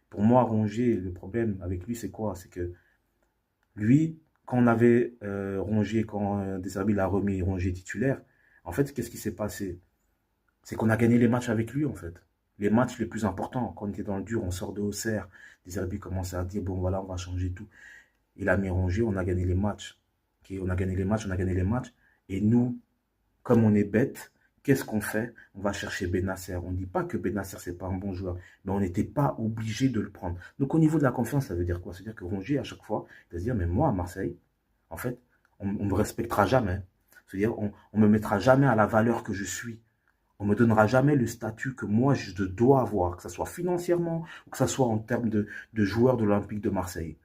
Pour moi, Rongier, le problème avec lui, c'est quoi? C'est que lui, quand on avait Rongier, quand Desailly l'a remis Rongier titulaire, en fait, qu'est-ce qui s'est passé? C'est qu'on a gagné les matchs avec lui, en fait. Les matchs les plus importants. Quand on était dans le dur, on sort de Auxerre. Desailly commençait à dire, bon, voilà, on va changer tout. Il a mis Rongier, on a gagné les matchs. Ok, on a gagné les matchs, on a gagné les matchs. Et nous, comme on est bête, qu'est-ce qu'on fait? On va chercher Benasser. On ne dit pas que Benasser, c'est pas un bon joueur, mais on n'était pas obligé de le prendre. Donc au niveau de la confiance, ça veut dire quoi? Ça veut dire que Rongier, à chaque fois, il va se dire, mais moi, à Marseille, en fait, on ne me respectera jamais. C'est-à-dire, on ne me mettra jamais à la valeur que je suis. On ne me donnera jamais le statut que moi, je dois avoir, que ce soit financièrement ou que ce soit en termes de joueur de l'Olympique de Marseille.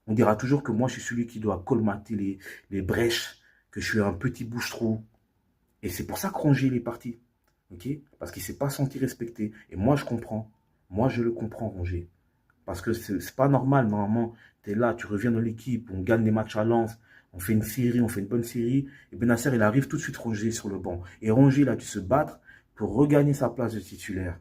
On dira toujours que moi, je suis celui qui doit colmater les brèches, que je suis un petit bouche-trou. Et c'est pour ça que Rongier il est parti. Okay, parce qu'il ne s'est pas senti respecté. Et moi, je comprends. Moi, je le comprends, Rongier. Parce que ce n'est pas normal. Normalement, tu es là, tu reviens dans l'équipe, on gagne les matchs à Lens, on fait une série, on fait une bonne série. Et Benasser, il arrive tout de suite Rongier sur le banc. Et Rongier, il a dû se battre pour regagner sa place de titulaire.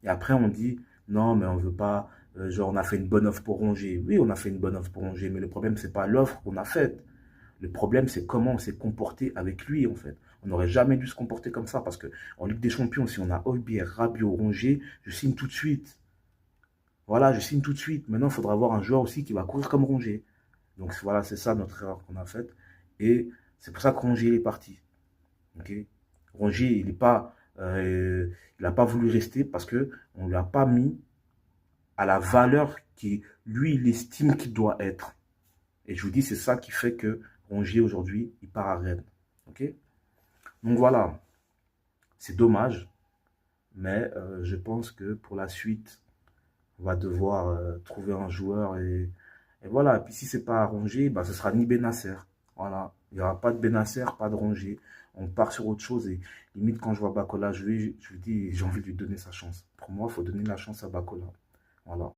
Et après, on dit, non, mais on ne veut pas, genre, on a fait une bonne offre pour Rongier. Oui, on a fait une bonne offre pour Rongier, mais le problème, ce n'est pas l'offre qu'on a faite. Le problème, c'est comment on s'est comporté avec lui, en fait. On n'aurait jamais dû se comporter comme ça, parce que en Ligue des Champions, si on a Højbjerg, Rabiot, Rongier, je signe tout de suite. Voilà, je signe tout de suite. Maintenant, il faudra avoir un joueur aussi qui va courir comme Rongier. Donc voilà, c'est ça notre erreur qu'on a faite. Et c'est pour ça que Rongier est parti. Okay, Rongier, il n'a pas voulu rester parce qu'on ne l'a pas mis à la valeur qui, lui, il estime qu'il doit être. Et je vous dis, c'est ça qui fait que Rongier, aujourd'hui, il part à Rennes. Okay, donc voilà, c'est dommage, mais je pense que pour la suite, on va devoir trouver un joueur et voilà. Et puis si c'est pas Rongier, bah, ce sera ni Benasser. Voilà, il n'y aura pas de Benasser, pas de Rongier. On part sur autre chose et limite quand je vois Bakola jouer, je lui dis j'ai envie de lui donner sa chance. Pour moi, il faut donner la chance à Bakola. Voilà.